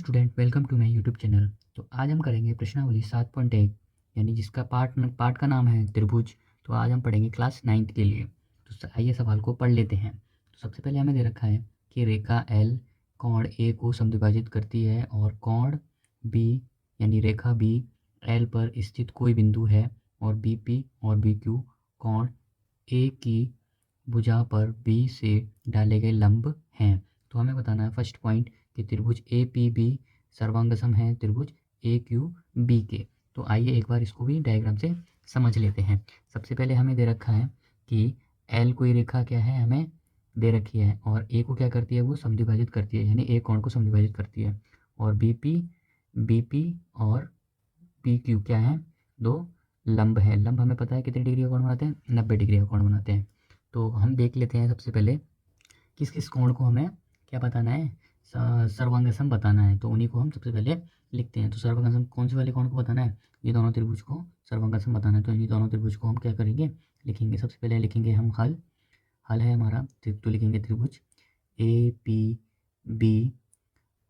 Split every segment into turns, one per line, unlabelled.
Student, welcome to my YouTube channel. तो आज हम करेंगे प्रश्नावली 7.1 यानी जिसका पार्ट का नाम है त्रिभुज। तो आज हम पढ़ेंगे क्लास 9th के लिए। तो आइए सवाल को पढ़ लेते हैं। तो सबसे पहले हमें दे रखा है कि रेखा एल कोण ए को समद्विभाजित करती है और कोण बी यानी रेखा बी एल पर स्थित कोई बिंदु है और बी पी और बी क्यू कोण ए की भुजा पर बी से डाले गए लंब हैं। तो हमें बताना है फर्स्ट पॉइंट कि त्रिभुज ए पी बी सर्वांगसम है त्रिभुज ए क्यू बी के। तो आइए एक बार इसको भी डायग्राम से समझ लेते हैं। सबसे पहले हमें दे रखा है कि एल कोई रेखा क्या है हमें दे रखी है और ए को क्या करती है वो समद्विभाजित करती है यानी ए कोण को समद्विभाजित करती है। और बी पी और पी क्यू क्या है, दो लंब है। लंब हमें पता है कितने डिग्री का कोण बनाते हैं, 90 डिग्री का कोण बनाते हैं। तो हम देख लेते हैं सबसे पहले किस किस कोण को हमें क्या बताना है, सर्वांगसम बताना है। तो उन्हीं को हम सबसे पहले लिखते हैं। तो सर्वांगसम कौन से वाले कोण को बताना है, ये दोनों त्रिभुज को सर्वांगसम बताना है। तो इन्हीं दोनों त्रिभुज को हम क्या करेंगे, लिखेंगे। सबसे पहले लिखेंगे हम हल है हमारा। तो लिखेंगे त्रिभुज ए पी बी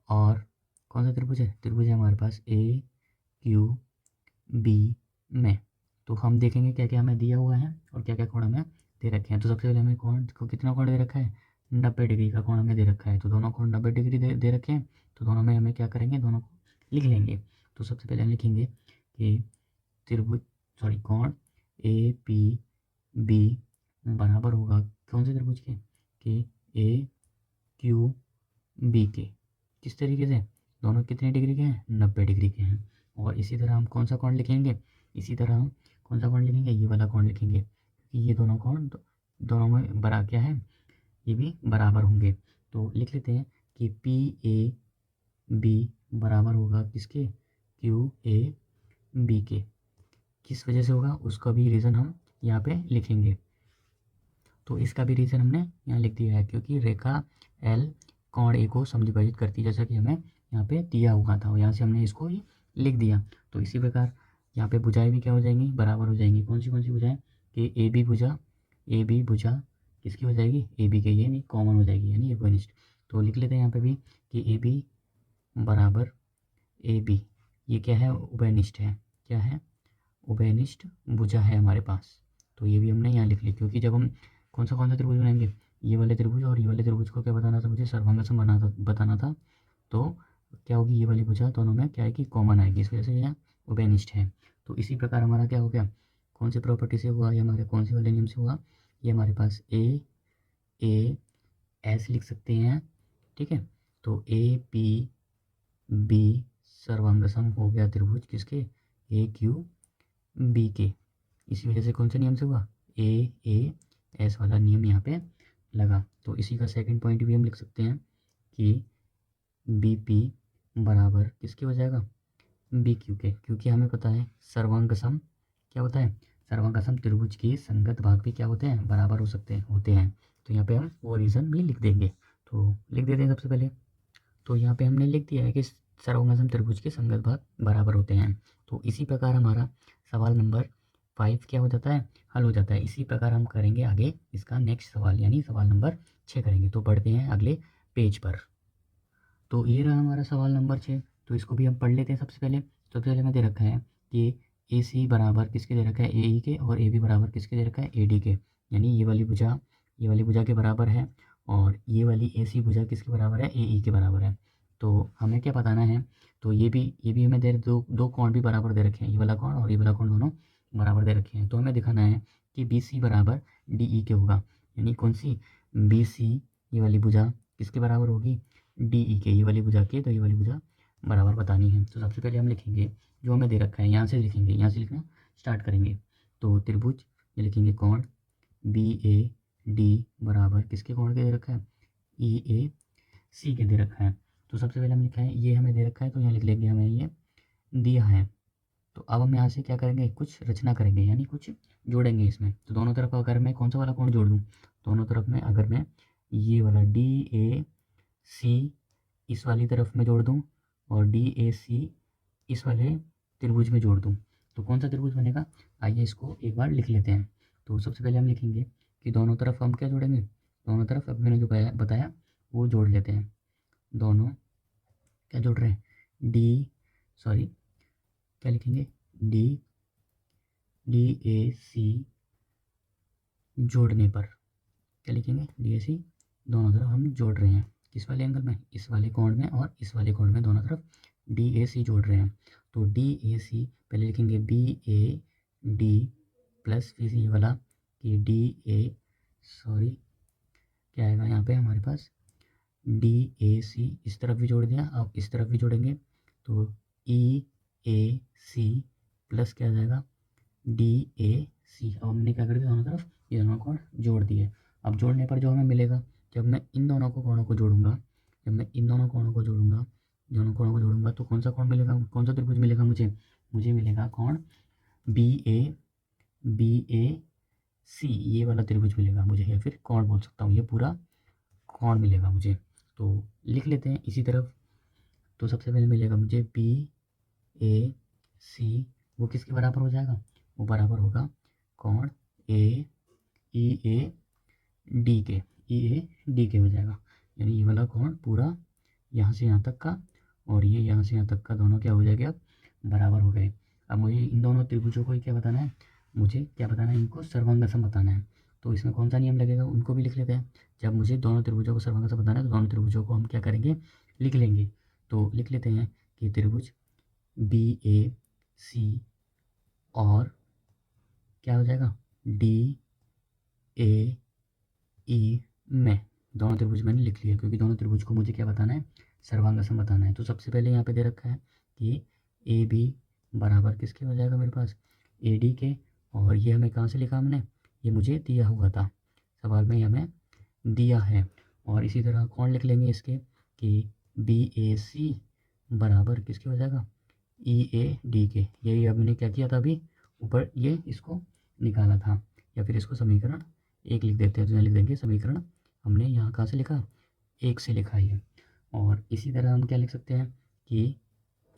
और कौन सा त्रिभुज है, त्रिभुज है हमारे पास ए क्यू बी में। तो हम देखेंगे क्या क्या हमें दिया हुआ है और क्या क्या कोण हमें दे रखे हैं। तो सबसे पहले हमें कोण को कितना कोण दे रखा है, 90 डिग्री का कोण हमें दे रखा है। तो दोनों कोण 90 डिग्री दे रखे हैं। तो दोनों में हमें क्या करेंगे, दोनों को लिख लेंगे। तो सबसे पहले हम लिखेंगे कि कोण ए पी बी बराबर होगा कौन से त्रिभुज के, कि ए क्यू बी के। किस तरीके से, दोनों कितने डिग्री के हैं, 90 डिग्री के हैं। और इसी तरह हम कौन सा कोण लिखेंगे, इसी तरह हम कौन सा कोण लिखेंगे, ये वाला कोण लिखेंगे क्योंकि ये दोनों कोण दोनों में बराबर क्या है, ये भी बराबर होंगे। तो लिख लेते हैं कि पी ए बी बराबर होगा किसके, क्यू ए बी के। किस वजह से होगा उसका भी रीज़न हम यहाँ पे लिखेंगे। तो इसका भी रीज़न हमने यहाँ लिख दिया है क्योंकि रेखा एल कोण ए को समद्विभाजित करती है, जैसा कि हमें यहाँ पे दिया हुआ था और यहाँ से हमने इसको ही लिख दिया। तो इसी प्रकार यहाँ पे भुजाएं भी क्या हो जाएंगी, बराबर हो जाएंगी। कौन सी भुजाएं, कि ए बी भुजा किसकी हो जाएगी, ए बी के, ये नहीं कॉमन हो जाएगी यानी इक्विनिस्ट। तो लिख लेते हैं यहाँ पे भी कि ए बी बराबर ए बी, ये क्या है, उभयनिष्ठ है। क्या है, उभयनिष्ठ भुजा है हमारे पास। तो ये भी हमने यहाँ लिख ली क्योंकि जब हम कौन सा त्रिभुज बनाएंगे, ये वाले त्रिभुज और ये वाले त्रिभुज को क्या बताना था मुझे, सर्वांगसम बताना था। तो क्या होगी, ये वाली भुजा दोनों में क्या है कि कॉमन आएगी, इस वजह से यह उभयनिष्ठ है। तो इसी प्रकार हमारा क्या हो गया, कौन सी प्रॉपर्टी से हुआ, ये हमारे कौन से वाले नियम से हुआ, ये हमारे पास ए एस लिख सकते हैं। ठीक है, तो ए पी बी सर्वांगसम हो गया त्रिभुज किसके, ए क्यू बी के। इसी वजह से कौन से नियम से हुआ, ए एस वाला नियम यहाँ पे लगा। तो इसी का सेकंड पॉइंट भी हम लिख सकते हैं कि बी पी बराबर किसके हो जाएगा, बी क्यू के। क्योंकि हमें पता है सर्वांगसम क्या होता है, सर्वांगसम त्रिभुज के संगत भाग भी क्या होते हैं, बराबर हो सकते हैं, होते हैं। तो यहाँ पे हम वो रीज़न भी लिख देंगे। तो लिख देते हैं सबसे पहले। तो यहाँ पे हमने लिख दिया है कि सर्वांगसम त्रिभुज के संगत भाग बराबर होते हैं। तो इसी प्रकार हमारा सवाल नंबर 5 क्या हो जाता है, हल हो जाता है। इसी प्रकार हम करेंगे आगे इसका नेक्स्ट सवाल यानी सवाल नंबर 6 करेंगे। तो बढ़ते हैं अगले पेज पर। तो ये रहा हमारा सवाल नंबर 6। तो इसको भी हम पढ़ लेते हैं सबसे पहले। सबसे पहले हमें दे रखा है कि ए सी बराबर किसके दे रखा है, ए ई के, और ए बी बराबर किसके दे रखा है, ए डी के। यानी ये वाली भुजा के बराबर है और ये वाली ए सी भुजा किसके बराबर है, ए ई के बराबर है। तो हमें क्या बताना है, तो ये भी हमें दो कोण भी बराबर दे रखे हैं, ये वाला कोण और ये वाला कोण दोनों बराबर दे रखे हैं। तो हमें दिखाना है कि बी सी बराबर डी ई के होगा। यानी कौन सी, बी सी ये वाली भुजा किसके बराबर होगी, डी ई के, ये वाली भुजा के। तो ये वाली भुजा बराबर बतानी है। तो सबसे पहले हम लिखेंगे जो हमें दे रखा है, यहाँ से लिखेंगे, यहाँ से लिखना स्टार्ट करेंगे। तो त्रिभुज ये लिखेंगे कोण बी ए डी बराबर किसके कोण के दे रखा है, ई ए सी के दे रखा है। तो सबसे पहले हम लिखा है ये हमें दे रखा है, तो यहाँ लिख लेंगे हमें ये दिया है। तो अब हम यहाँ से क्या करेंगे, कुछ रचना करेंगे यानी कुछ जोड़ेंगे इसमें। तो दोनों तरफ अगर मैं कौन सा वाला कोण जोड़ दूँ, दोनों तरफ में अगर मैं ये वाला डी ए सी इस वाली तरफ में जोड़ दूँ और डी ए सी इस वाले त्रिभुज में जोड़ दूँ, तो कौन सा त्रिभुज बनेगा, आइए इसको एक बार लिख लेते हैं। तो सबसे पहले हम लिखेंगे कि दोनों तरफ हम क्या जोड़ेंगे, दोनों तरफ अब मैंने जो बताया वो जोड़ लेते हैं। दोनों क्या जोड़ रहे हैं, क्या लिखेंगे, DAC जोड़ने पर क्या लिखेंगे, DAC दोनों तरफ हम जोड़ रहे हैं, किस वाले एंगल में, इस वाले कोण में और इस वाले कोण में, दोनों तरफ DAC जोड़ रहे हैं। तो DAC पहले लिखेंगे BAD प्लस फिर ये वाला कि क्या आएगा यहाँ पे हमारे पास, DAC इस तरफ भी जोड़ दिया, अब इस तरफ भी जोड़ेंगे तो EAC प्लस क्या आ जाएगा, DAC। अब हमने क्या कर दिया, दोनों तरफ ये दोनों कोण जोड़ दिए। अब जोड़ने पर जो हमें मिलेगा, जब मैं इन दोनों कोणों को जोड़ूंगा, तो कौन सा कोण मिलेगा, कौन सा त्रिभुज मिलेगा मुझे मिलेगा कोण BAC, ये वाला त्रिभुज मिलेगा मुझे, या फिर कोण बोल सकता हूँ, ये पूरा कोण मिलेगा मुझे। तो लिख लेते हैं इसी तरफ। तो सबसे पहले मिलेगा मुझे BAC, वो किसके बराबर हो जाएगा, वो बराबर होगा कोण EAD के हो जाएगा। यानी ये वाला कोण पूरा यहाँ से यहाँ तक का और ये यहाँ से यहाँ तक का दोनों क्या हो जाएगा, अब बराबर हो गए। अब मुझे इन दोनों त्रिभुजों को क्या बताना है, इनको सर्वांगसम बताना है। तो इसमें कौन सा नियम लगेगा, उनको भी लिख लेते हैं। जब मुझे दोनों त्रिभुजों को सर्वांगसम बताना है तो दोनों त्रिभुजों को हम क्या करेंगे, लिख लेंगे। तो लिख लेते हैं कि त्रिभुज BAC और क्या हो जाएगा, DAE में, दोनों त्रिभुज मैंने लिख लिया, क्योंकि दोनों त्रिभुज को मुझे क्या बताना है, सर्वांगसम बताना है। तो सबसे पहले यहाँ पे दे रखा है कि AB बराबर किसके हो जाएगा मेरे पास, AD के। और ये हमें कहाँ से लिखा हमने, ये मुझे दिया हुआ था सवाल में, हमें दिया है। और इसी तरह कौन लिख लेंगे इसके कि BAC बराबर किसके हो जाएगा, EAD के। यही हमने क्या किया था अभी ऊपर, ये इसको निकाला था। या फिर इसको समीकरण 1 लिख देते हैं, तो यहाँ लिख देंगे समीकरण हमने यहाँ कहाँ से लिखा, 1 से लिखा है। और इसी तरह हम क्या लिख सकते हैं कि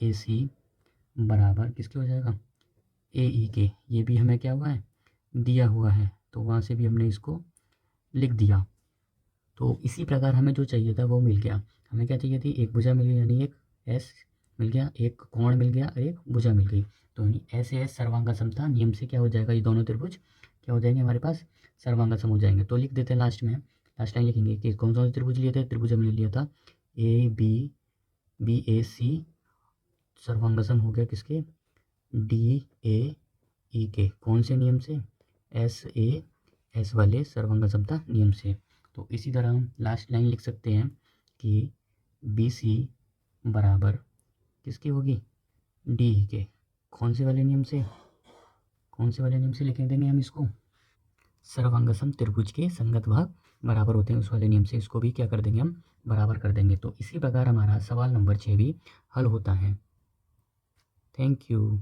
AC बराबर किसके हो जाएगा, AE के। ये भी हमें क्या हुआ है, दिया हुआ है, तो वहाँ से भी हमने इसको लिख दिया। तो इसी प्रकार हमें जो चाहिए था वो मिल गया। हमें क्या चाहिए थी, एक भुजा मिल गई, यानी एक S मिल गया, एक कोण मिल गया और एक भुजा मिल गई। तो ऐसे सर्वांगसम था, नियम से क्या हो जाएगा, ये दोनों त्रिभुज क्या हो जाएंगे हमारे पास, सर्वांगसम हो जाएंगे। तो लिख देते हैं लास्ट लाइन लिखेंगे कि कौन सा त्रिभुज लिए थे, त्रिभुज हमने लिया था BAC, सर्वांगसम हो गया किसके, DAE के। कौन से नियम से, SAS वाले सर्वांगसमता नियम से। तो इसी तरह हम लास्ट लाइन लिख सकते हैं कि BC बराबर किसकी होगी, DE के। कौन से वाले नियम से लिख देंगे हम इसको, सर्वांगसम त्रिभुज के संगत भाग बराबर होते हैं, उस वाले नियम से इसको भी क्या कर देंगे, हम बराबर कर देंगे। तो इसी प्रकार हमारा सवाल नंबर 6 भी हल होता है। Thank you.